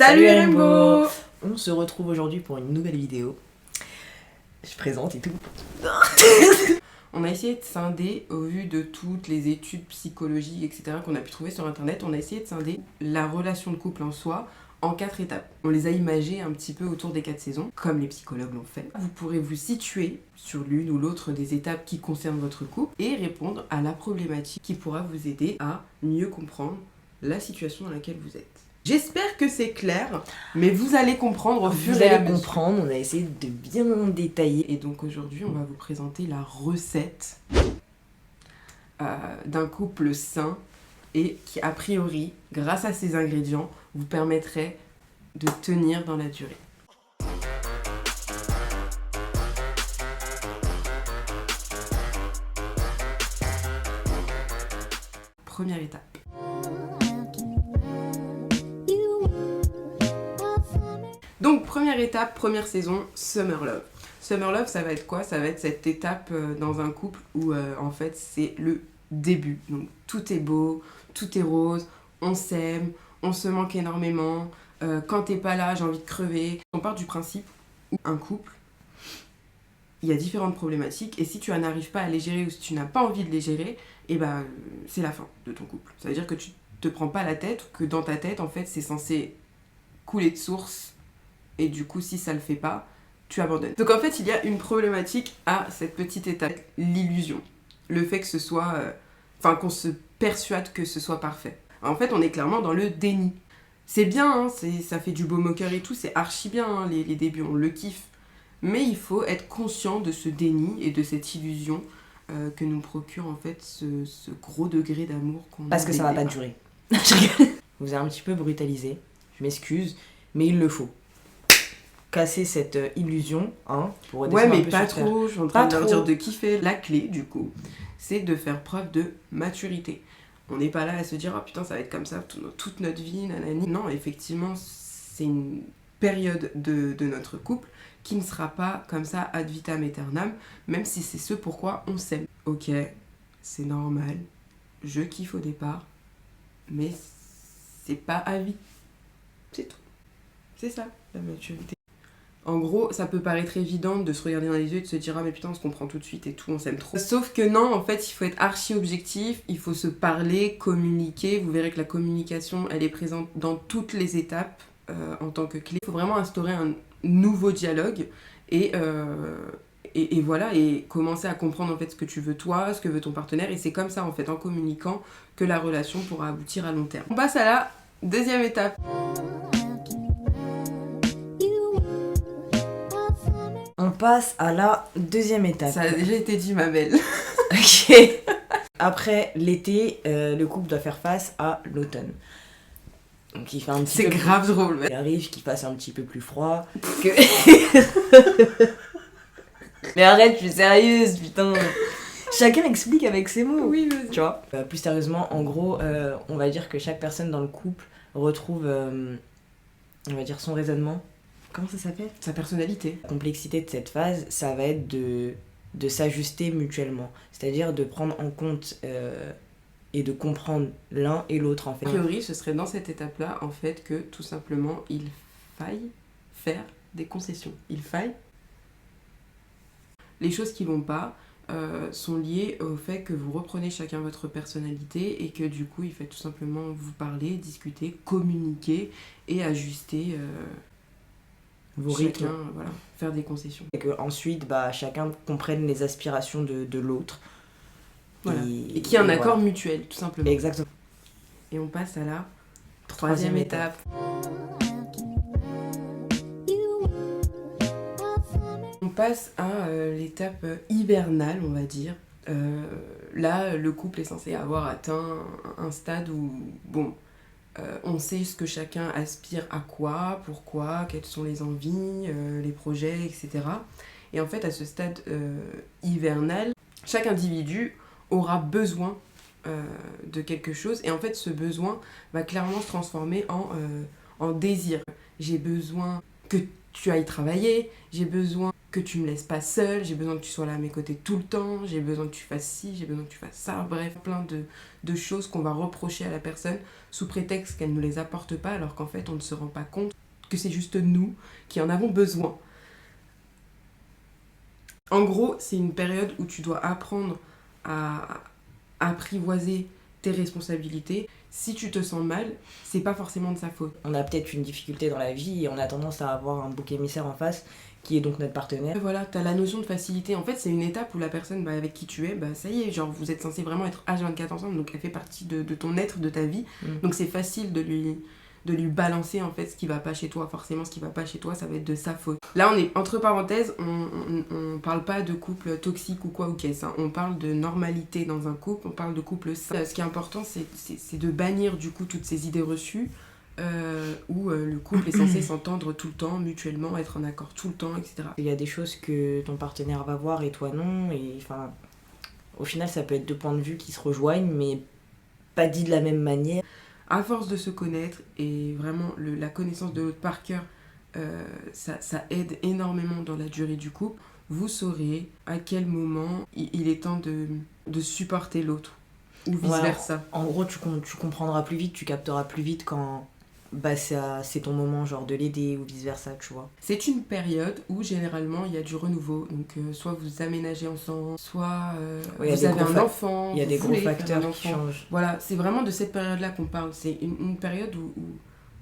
Salut Rainbow. On se retrouve aujourd'hui pour une nouvelle vidéo. Je présente et tout. On a essayé de scinder, au vu de toutes les études psychologiques, etc. qu'on a pu trouver sur internet, on a essayé de scinder la relation de couple en soi en 4 étapes. On les a imagées un petit peu autour des 4 saisons, comme les psychologues l'ont fait. Vous pourrez vous situer sur l'une ou l'autre des étapes qui concernent votre couple et répondre à la problématique qui pourra vous aider à mieux comprendre la situation dans laquelle vous êtes. J'espère que c'est clair, mais vous allez comprendre au fur et à mesure. On a essayé de bien détailler. Et donc aujourd'hui, on va vous présenter la recette d'un couple sain et qui, a priori, grâce à ces ingrédients, vous permettrait de tenir dans la durée. Première étape. Donc première étape, première saison, Summer Love. Summer Love, ça va être quoi? Ça va être cette étape dans un couple où en fait c'est le début. Donc tout est beau, tout est rose, on s'aime, on se manque énormément. Quand t'es pas là, j'ai envie de crever. On part du principe où un couple, il y a différentes problématiques et si tu n'arrives pas à les gérer ou si tu n'as pas envie de les gérer, et ben c'est la fin de ton couple. Ça veut dire que tu te prends pas la tête, ou que dans ta tête en fait c'est censé couler de source. Et du coup, si ça le fait pas, tu abandonnes. Donc en fait, il y a une problématique à cette petite étape, l'illusion. Le fait que ce soit... qu'on se persuade que ce soit parfait. En fait, on est clairement dans le déni. C'est bien, hein, ça fait du baume au cœur et tout, c'est archi bien, hein, les débuts, on le kiffe. Mais il faut être conscient de ce déni et de cette illusion que nous procure en fait ce gros degré d'amour qu'on a. Parce que ça va pas durer. Vous avez un petit peu brutalisé, je m'excuse, mais il le faut. Casser cette illusion, hein, pour ouais, mais un peu pas sur trop, je suis en train de leur dire de kiffer. La clé, du coup, c'est de faire preuve de maturité. On n'est pas là à se dire, oh putain, ça va être comme ça toute notre vie, nanani. Non, effectivement, c'est une période de notre couple qui ne sera pas comme ça ad vitam aeternam, même si c'est ce pourquoi on s'aime. Ok, c'est normal, je kiffe au départ, mais c'est pas à vie. C'est tout. C'est ça, la maturité. En gros, ça peut paraître évident de se regarder dans les yeux et de se dire « Ah mais putain, on se comprend tout de suite et tout, on s'aime trop ». Sauf que non, en fait, il faut être archi objectif, il faut se parler, communiquer. Vous verrez que la communication, elle est présente dans toutes les étapes en tant que clé. Il faut vraiment instaurer un nouveau dialogue et voilà, et commencer à comprendre en fait ce que tu veux toi, ce que veut ton partenaire. Et c'est comme ça, en fait, en communiquant, que la relation pourra aboutir à long terme. On passe à la deuxième étape. On passe à la deuxième étape. Ça a déjà été dit, ma belle. Ok. Après l'été, le couple doit faire face à l'automne. Donc il fait un petit C'est peu grave plus... drôle. Il arrive qu'il fasse un petit peu plus froid. Que... Mais arrête, je suis sérieuse, putain. Chacun explique avec ses mots. Oui, vas-y. Tu vois. Plus sérieusement, en gros, on va dire que chaque personne dans le couple retrouve, on va dire, son raisonnement. Comment ça s'appelle? Sa personnalité. La complexité de cette phase, ça va être de s'ajuster mutuellement. C'est-à-dire de prendre en compte et de comprendre l'un et l'autre en fait. A priori, ce serait dans cette étape-là, en fait, que tout simplement, il faille faire des concessions. Il faille. Les choses qui vont pas sont liées au fait que vous reprenez chacun votre personnalité et que du coup, il fait tout simplement vous parler, discuter, communiquer et ajuster... vos rythmes. Voilà, faire des concessions. Et que ensuite, chacun comprenne les aspirations de l'autre. Voilà. Et qu'il y ait un accord mutuel, tout simplement. Exactement. Et on passe à la troisième étape. On passe à l'étape hivernale, on va dire. Là, le couple est censé avoir atteint un stade où, bon... on sait ce que chacun aspire à quoi, pourquoi, quelles sont les envies, les projets, etc. Et en fait, à ce stade hivernal, chaque individu aura besoin de quelque chose. Et en fait, ce besoin va clairement se transformer en désir. J'ai besoin que tu ailles travailler, j'ai besoin que tu me laisses pas seule, j'ai besoin que tu sois là à mes côtés tout le temps, j'ai besoin que tu fasses ci, j'ai besoin que tu fasses ça, bref, plein de choses qu'on va reprocher à la personne sous prétexte qu'elle ne les apporte pas, alors qu'en fait on ne se rend pas compte que c'est juste nous qui en avons besoin. En gros, c'est une période où tu dois apprendre à apprivoiser tes responsabilités. Si tu te sens mal, c'est pas forcément de sa faute. On a peut-être une difficulté dans la vie et on a tendance à avoir un bouc émissaire en face qui est donc notre partenaire. Et voilà, t'as la notion de facilité. En fait, c'est une étape où la personne avec qui tu es, ça y est, genre vous êtes censés vraiment être H24 ensemble, donc elle fait partie de ton être, de ta vie. Donc c'est facile de lui balancer en fait ce qui va pas chez toi. Forcément, ce qui va pas chez toi, ça va être de sa faute. Là, on est entre parenthèses, on parle pas de couple toxique ou quoi ou qu'est-ce. Hein. On parle de normalité dans un couple, on parle de couple sain. Ce qui est important, c'est de bannir du coup toutes ces idées reçues où le couple est censé s'entendre tout le temps, mutuellement, être en accord tout le temps, etc. Il y a des choses que ton partenaire va voir et toi non, et enfin, au final, ça peut être deux points de vue qui se rejoignent, mais pas dit de la même manière. À force de se connaître et vraiment la connaissance de l'autre par cœur, ça aide énormément dans la durée du couple. Vous saurez à quel moment il est temps de supporter l'autre ou vice-versa. Ouais, en gros, tu comprendras plus vite, tu capteras plus vite quand c'est ton moment genre de l'aider ou vice-versa, tu vois. C'est une période où généralement il y a du renouveau. Donc soit vous aménagez ensemble, soit vous avez un enfant. Il y a des gros facteurs qui changent. Voilà, c'est vraiment de cette période-là qu'on parle. C'est une période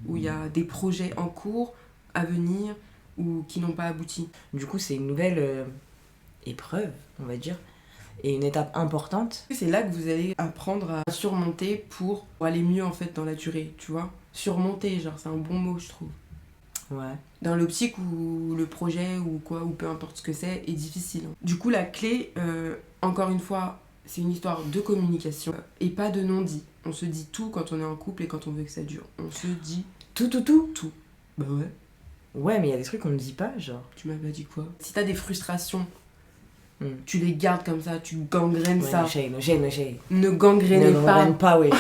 où il y a des projets en cours, à venir, ou qui n'ont pas abouti. Du coup, c'est une nouvelle épreuve, on va dire, et une étape importante. C'est là que vous allez apprendre à surmonter pour aller mieux en fait dans la durée, tu vois. Surmonter, genre c'est un bon mot je trouve. Ouais. Dans l'optique où le projet ou quoi, ou peu importe ce que c'est, est difficile. Du coup la clé, encore une fois, c'est une histoire de communication et pas de non-dit. On se dit tout quand on est en couple et quand on veut que ça dure. On se dit tout. Tout. Bah ouais. Ouais, mais il y a des trucs qu'on ne dit pas, genre. Tu m'as pas dit quoi? Si t'as des frustrations, tu les gardes comme ça, tu gangrènes ça. No shame. Ne gangrénez pas. Ne gangrène pas, ouais.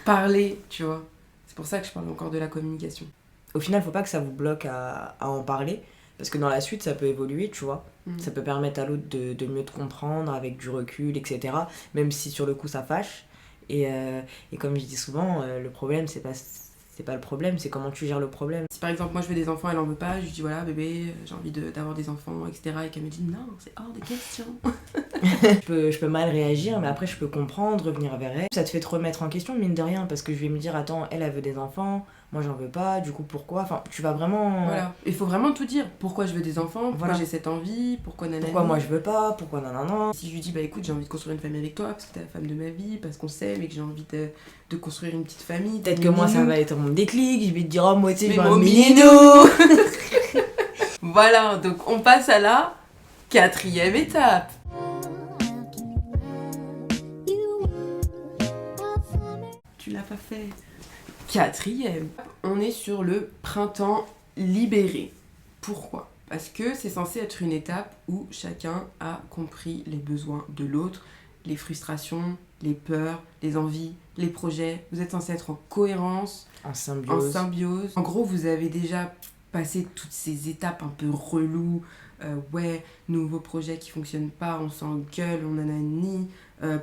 Parlez, tu vois. C'est pour ça que je parle encore de la communication. Au final, faut pas que ça vous bloque à en parler, parce que dans la suite, ça peut évoluer, tu vois. Ça peut permettre à l'autre de mieux te comprendre, avec du recul, etc. Même si sur le coup, ça fâche. Et comme je dis souvent, le problème, c'est pas le problème, c'est comment tu gères le problème. Si par exemple moi je veux des enfants, elle en veut pas, je lui dis voilà bébé, j'ai envie d'avoir des enfants, etc. Et qu'elle me dit non, c'est hors de question. je peux mal réagir, mais après je peux comprendre, revenir vers elle. Ça te fait te remettre en question, mine de rien, parce que je vais me dire attends, elle veut des enfants, moi j'en veux pas, du coup pourquoi? Enfin, tu vas vraiment... Voilà, il faut vraiment tout dire. Pourquoi je veux des enfants, pourquoi j'ai cette envie, pourquoi nanana. Pourquoi moi je veux pas, pourquoi nanana. Si je lui dis bah écoute, j'ai envie de construire une famille avec toi, parce que t'es la femme de ma vie, parce qu'on s'aime et que j'ai envie de construire une petite famille. Peut-être que moi ça va être mon déclic, je vais te dire oh moi tu sais, je veux un minou. Voilà, donc on passe à la 4e étape. Tu l'as pas fait. 4e, on est sur le printemps libéré. Pourquoi? Parce que c'est censé être une étape où chacun a compris les besoins de l'autre, les frustrations, les peurs, les envies, les projets. Vous êtes censé être en cohérence, en symbiose. En gros, vous avez déjà passé toutes ces étapes un peu reloues. Nouveaux projets qui fonctionnent pas, on s'engueule, on nanani.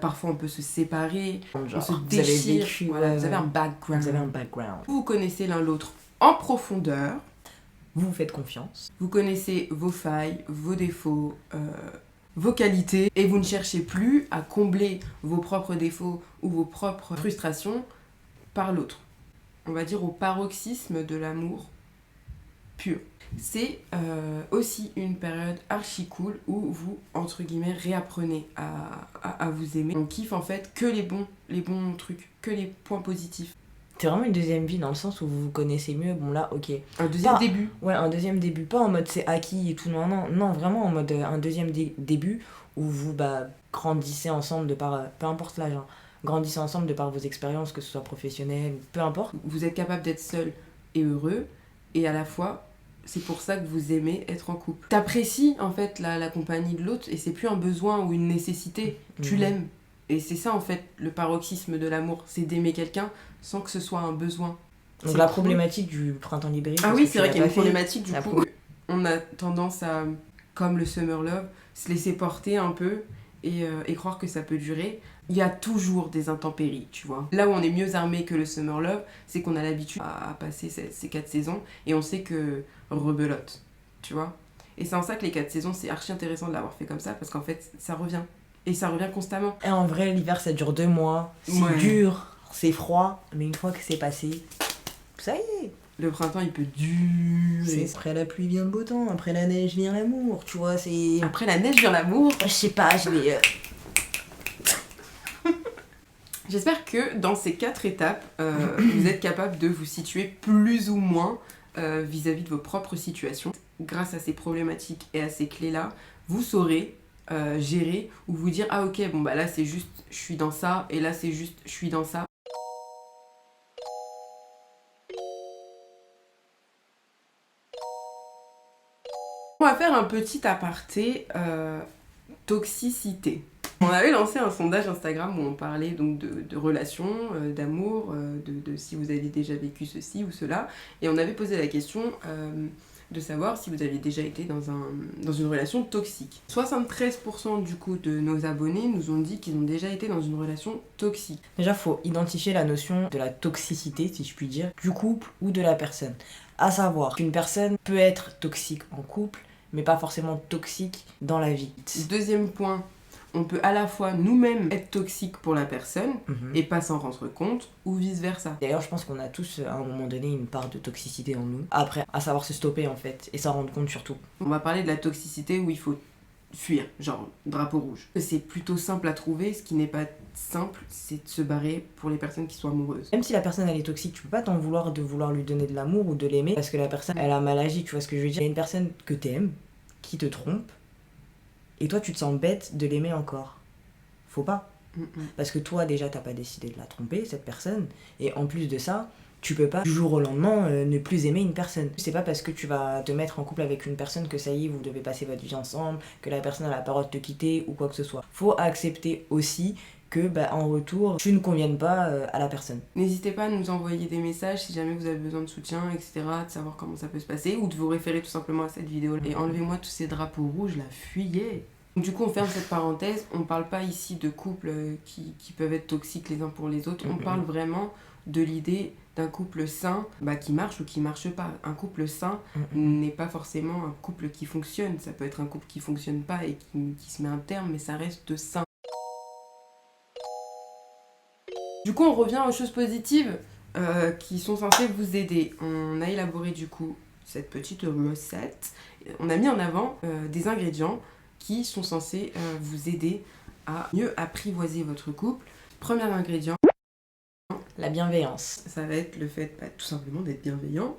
Parfois on peut se séparer, genre, on se déchire. Vous avez un background. Vous connaissez l'un l'autre en profondeur. Vous vous faites confiance. Vous connaissez vos failles, vos défauts, vos qualités. Et vous ne cherchez plus à combler vos propres défauts ou vos propres frustrations par l'autre. On va dire au paroxysme de l'amour pur. C'est aussi une période archi cool où vous, entre guillemets, réapprenez à vous aimer. On kiffe en fait que les bons trucs, que les points positifs. C'est vraiment une deuxième vie dans le sens où vous vous connaissez mieux. Bon là, ok. Un deuxième début. Ouais, un deuxième début. Pas en mode c'est acquis et tout, non, vraiment en mode un deuxième début où vous grandissez ensemble de par, peu importe l'âge, hein, grandissez ensemble de par vos expériences, que ce soit professionnelles, peu importe. Vous êtes capable d'être seul et heureux et à la fois... C'est pour ça que vous aimez être en couple. T'apprécies en fait la compagnie de l'autre et c'est plus un besoin ou une nécessité. Tu l'aimes. Et c'est ça en fait le paroxysme de l'amour. C'est d'aimer quelqu'un sans que ce soit un besoin. Donc la problématique du printemps libéré. Ah oui, c'est vrai qu'il y a une problématique du coup. On a tendance à, comme le Summer Love, se laisser porter un peu et croire que ça peut durer. Il y a toujours des intempéries, tu vois. Là où on est mieux armé que le Summer Love, c'est qu'on a l'habitude à passer ces 4 saisons et on sait que rebelote, tu vois. Et c'est en ça que les 4 saisons, c'est archi intéressant de l'avoir fait comme ça parce qu'en fait, ça revient. Et ça revient constamment. Et en vrai, l'hiver, ça dure 2 mois. C'est dur, c'est froid, mais une fois que c'est passé, ça y est. Le printemps, il peut durer. Après la pluie vient le beau temps, après la neige vient l'amour, tu vois, c'est... Après la neige vient l'amour. Je sais pas, je vais... J'espère que dans ces 4 étapes, vous êtes capable de vous situer plus ou moins vis-à-vis de vos propres situations. Grâce à ces problématiques et à ces clés-là, vous saurez gérer ou vous dire « Ah ok, bon bah là c'est juste je suis dans ça et là c'est juste je suis dans ça ». On va faire un petit aparté toxicité. On avait lancé un sondage Instagram où on parlait donc de relations, d'amour, de si vous aviez déjà vécu ceci ou cela. Et on avait posé la question de savoir si vous aviez déjà été dans une relation toxique. 73% du coup de nos abonnés nous ont dit qu'ils ont déjà été dans une relation toxique. Déjà, faut identifier la notion de la toxicité, si je puis dire, du couple ou de la personne. À savoir qu'une personne peut être toxique en couple, mais pas forcément toxique dans la vie. Deuxième point, on peut à la fois nous-mêmes être toxiques pour la personne et pas s'en rendre compte, ou vice-versa. D'ailleurs, je pense qu'on a tous, à un moment donné, une part de toxicité en nous. Après, à savoir se stopper, en fait, et s'en rendre compte surtout. On va parler de la toxicité où il faut fuir, genre drapeau rouge. C'est plutôt simple à trouver, ce qui n'est pas simple, c'est de se barrer pour les personnes qui sont amoureuses. Même si la personne, elle est toxique, tu peux pas t'en vouloir de vouloir lui donner de l'amour ou de l'aimer, parce que la personne, elle a mal agi, tu vois ce que je veux dire. Il y a une personne que t'aimes, qui te trompe, et toi tu te sens bête de l'aimer encore. Faut pas. Parce que toi déjà t'as pas décidé de la tromper, cette personne, et en plus de ça, tu peux pas du jour au lendemain ne plus aimer une personne. C'est pas parce que tu vas te mettre en couple avec une personne que ça y est, vous devez passer votre vie ensemble, que la personne a la parole de te quitter ou quoi que ce soit. Faut accepter aussi que en retour, tu ne conviennes pas à la personne. N'hésitez pas à nous envoyer des messages si jamais vous avez besoin de soutien, etc., de savoir comment ça peut se passer, ou de vous référer tout simplement à cette vidéo. Et enlevez-moi tous ces drapeaux rouges, là, fuyez. Du coup, on ferme cette parenthèse, on parle pas ici de couples qui peuvent être toxiques les uns pour les autres, on parle vraiment de l'idée d'un couple sain qui marche ou qui marche pas. Un couple sain n'est pas forcément un couple qui fonctionne, ça peut être un couple qui fonctionne pas et qui se met un terme, mais ça reste sain. Du coup, on revient aux choses positives qui sont censées vous aider. On a élaboré du coup cette petite recette. On a mis en avant des ingrédients qui sont censés vous aider à mieux apprivoiser votre couple. Premier ingrédient, la bienveillance. Ça va être le fait tout simplement d'être bienveillant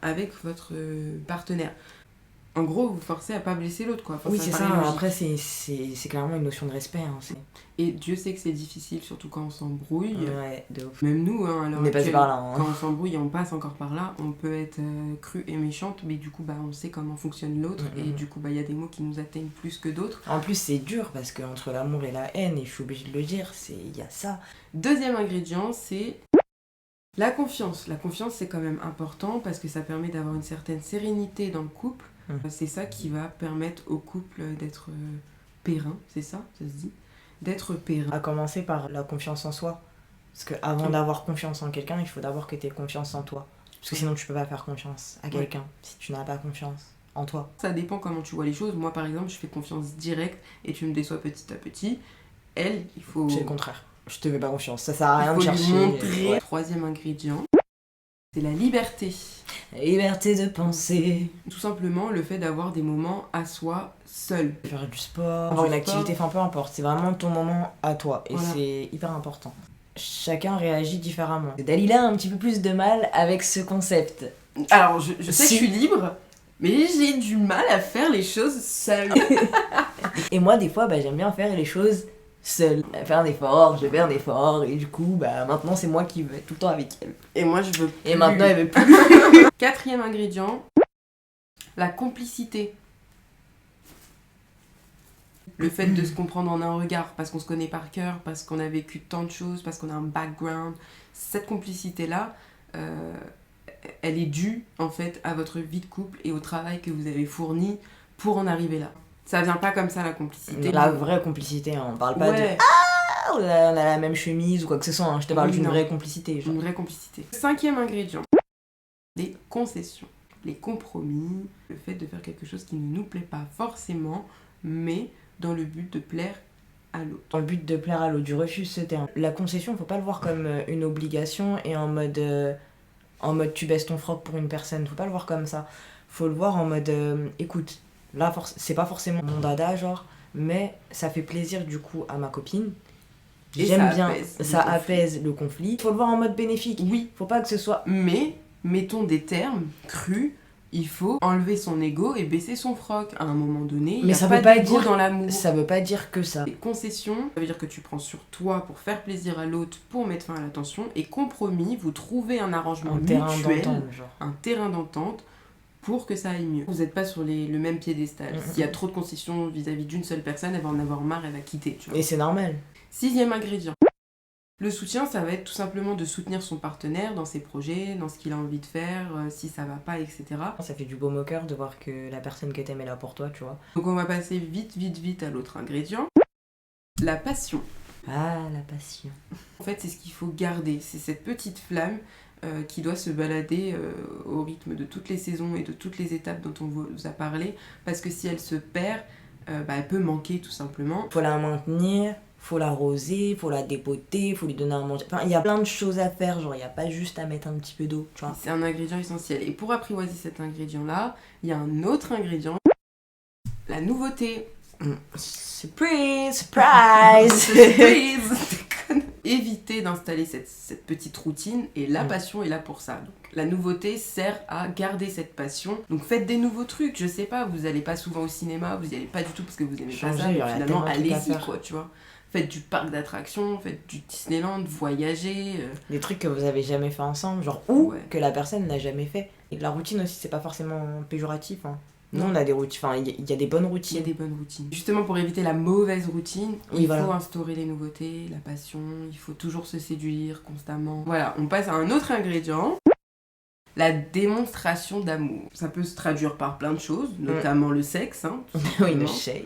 avec votre partenaire. En gros, vous forcez à pas blesser l'autre, quoi. Enfin, oui, c'est ça. Après, c'est clairement une notion de respect. Hein, et Dieu sait que c'est difficile, surtout quand on s'embrouille. Ouais, de ouf. Même nous, hein, on est passé par là. Hein. Quand on s'embrouille, on passe encore par là. On peut être cru et méchante, mais du coup, on sait comment fonctionne l'autre. Et du coup, il y a des mots qui nous atteignent plus que d'autres. En plus, c'est dur parce qu'entre l'amour et la haine, et je suis obligée de le dire, il y a ça. Deuxième ingrédient, c'est la confiance. La confiance, c'est quand même important parce que ça permet d'avoir une certaine sérénité dans le couple. C'est ça qui va permettre au couple d'être périn, c'est ça se dit, d'être périn. À commencer par la confiance en soi. Parce qu'avant d'avoir confiance en quelqu'un, il faut d'abord que tu aies confiance en toi. Parce que sinon, tu peux pas faire confiance à quelqu'un si tu n'as pas confiance en toi. Ça dépend comment tu vois les choses. Moi, par exemple, je fais confiance directe et tu me déçois petit à petit. Elle, il faut... C'est le contraire. Je te fais pas confiance. Ça sert à rien de chercher. Lui montrer. Ouais. Troisième ingrédient, c'est la liberté. La liberté de penser. Tout simplement le fait d'avoir des moments à soi seul. Faire du sport, avoir une activité, enfin peu importe. C'est vraiment ton moment à toi et c'est hyper important. Chacun réagit différemment. Dalila a un petit peu plus de mal avec ce concept. Alors je sais que je suis libre, mais j'ai du mal à faire les choses seule. Et moi des fois j'aime bien faire les choses seule, faire un effort, je vais faire un effort et du coup maintenant c'est moi qui veux être tout le temps avec elle. Et moi je veux plus. Et maintenant elle veut plus. Quatrième ingrédient, la complicité. Le fait de se comprendre en un regard, parce qu'on se connaît par cœur, parce qu'on a vécu tant de choses, parce qu'on a un background. Cette complicité-là, elle est due en fait à votre vie de couple et au travail que vous avez fourni pour en arriver là. Ça vient pas comme ça la complicité. La vraie complicité, hein. On parle pas de on a la même chemise ou quoi que ce soit, hein. Je te parle d'une vraie complicité. Genre. Une vraie complicité. 5e ingrédient, les concessions, les compromis, le fait de faire quelque chose qui ne nous plaît pas forcément, mais dans le but de plaire à l'autre. Dans le but de plaire à l'autre, du refus ce terme. La concession, faut pas le voir comme une obligation et en mode tu baisses ton froc pour une personne, faut pas le voir comme ça. Faut le voir en mode écoute, là c'est pas forcément mon dada genre, mais ça fait plaisir du coup à ma copine. Et j'aime bien, ça apaise le conflit. Faut le voir en mode bénéfique. Oui. Faut pas que ce soit... Mais, mettons des termes crus, il faut enlever son ego et baisser son froc. À un moment donné, mais ça veut pas dire dans l'amour. Ça veut pas dire que ça. Les concessions, ça veut dire que tu prends sur toi pour faire plaisir à l'autre, pour mettre fin à la tension. Et compromis, vous trouvez un arrangement mutuel, un terrain d'entente pour que ça aille mieux. Vous n'êtes pas sur le même piédestal. S'il y a trop de concessions vis-à-vis d'une seule personne, elle va en avoir marre, elle va quitter. Tu vois. Et c'est normal. 6e ingrédient. Le soutien, ça va être tout simplement de soutenir son partenaire dans ses projets, dans ce qu'il a envie de faire, si ça va pas, etc. Ça fait du baume au cœur de voir que la personne que t'aimes est là pour toi, tu vois. Donc on va passer vite à l'autre ingrédient. La passion. Ah, la passion. En fait, c'est ce qu'il faut garder. C'est cette petite flamme qui doit se balader au rythme de toutes les saisons et de toutes les étapes dont on vous a parlé. Parce que si elle se perd, elle peut manquer tout simplement. Faut la maintenir. Faut l'arroser, faut la dépoter, faut lui donner à manger. Enfin, il y a plein de choses à faire, genre il n'y a pas juste à mettre un petit peu d'eau, tu vois. C'est un ingrédient essentiel. Et pour apprivoiser cet ingrédient-là, il y a un autre ingrédient, la nouveauté. Surprise, surprise. Surprise. Évitez d'installer cette petite routine et la passion est là pour ça. Donc, la nouveauté sert à garder cette passion. Donc faites des nouveaux trucs, je sais pas, vous allez pas souvent au cinéma, vous y allez pas du tout parce que vous aimez pas ça, mais finalement allez-y quoi, tu vois. Faites du parc d'attractions, faites du Disneyland, voyagez. Des trucs que vous avez jamais fait ensemble, genre ou que la personne n'a jamais fait. Et la routine aussi, c'est pas forcément péjoratif. Hein. Nous, on a des routines, enfin, il y a des bonnes routines. Il y a des bonnes routines. Justement, pour éviter la mauvaise routine, il faut instaurer les nouveautés, la passion, il faut toujours se séduire constamment. Voilà, on passe à un autre ingrédient. La démonstration d'amour. Ça peut se traduire par plein de choses, notamment le sexe. Hein, oui, le shade.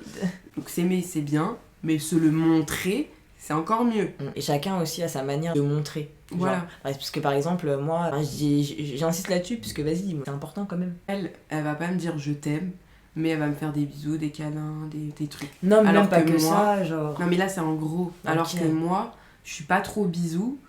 Donc s'aimer, c'est bien. Mais se le montrer, c'est encore mieux. Et chacun aussi a sa manière de montrer. Voilà. Genre, parce que par exemple, moi, j'insiste là-dessus, parce que vas-y, c'est important quand même. Elle va pas me dire je t'aime, mais elle va me faire des bisous, des câlins, des trucs. Non, mais alors pas que ça, genre. Non, mais là, c'est en gros. Okay. Alors que moi, je suis pas trop bisous,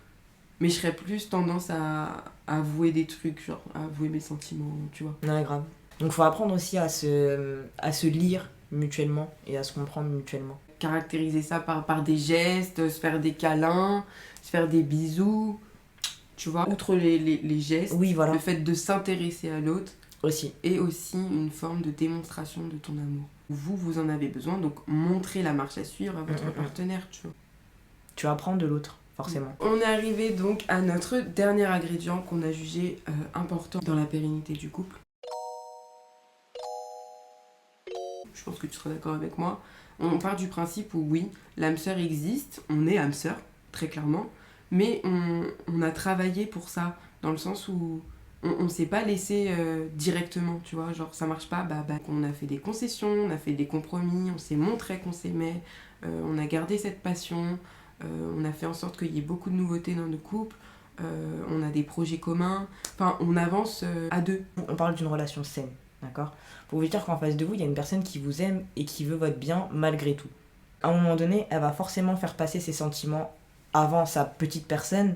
mais je serais plus tendance à avouer des trucs, genre à avouer mes sentiments, tu vois. Non, grave. Donc faut apprendre aussi à se lire mutuellement et à se comprendre mutuellement. Caractériser ça par des gestes, se faire des câlins, se faire des bisous, tu vois. Outre les gestes, oui, voilà. Le fait de s'intéresser à l'autre aussi. Et aussi une forme de démonstration de ton amour. Vous en avez besoin, donc montrez la marche à suivre à votre partenaire, tu vois. Tu apprends de l'autre, forcément. On est arrivé donc à notre dernier ingrédient qu'on a jugé important dans la pérennité du couple. Je pense que tu seras d'accord avec moi. On part du principe où oui, l'âme sœur existe, on est âme sœur, très clairement, mais on a travaillé pour ça, dans le sens où on s'est pas laissé directement, tu vois, genre ça marche pas, on a fait des concessions, on a fait des compromis, on s'est montré qu'on s'aimait, on a gardé cette passion, on a fait en sorte qu'il y ait beaucoup de nouveautés dans nos couples, on a des projets communs, enfin on avance à deux. On parle d'une relation saine. D'accord ? Pour vous dire qu'en face de vous, il y a une personne qui vous aime et qui veut votre bien malgré tout. À un moment donné, elle va forcément faire passer ses sentiments avant sa petite personne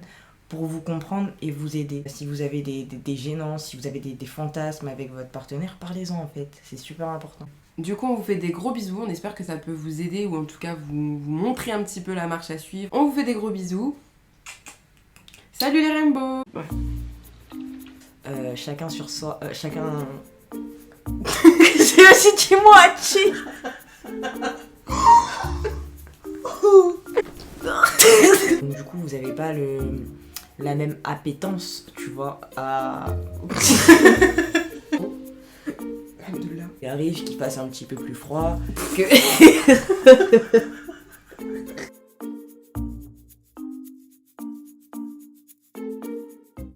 pour vous comprendre et vous aider. Si vous avez des gênances, si vous avez des fantasmes avec votre partenaire, parlez-en en fait. C'est super important. Du coup, on vous fait des gros bisous. On espère que ça peut vous aider ou en tout cas vous montrer un petit peu la marche à suivre. On vous fait des gros bisous. Salut les rainbows. Chacun sur soi... chacun... J'ai aussi dit moitié. Donc, du coup, vous avez pas la même appétence, tu vois, à... Il arrive qu'il fasse un petit peu plus froid, que...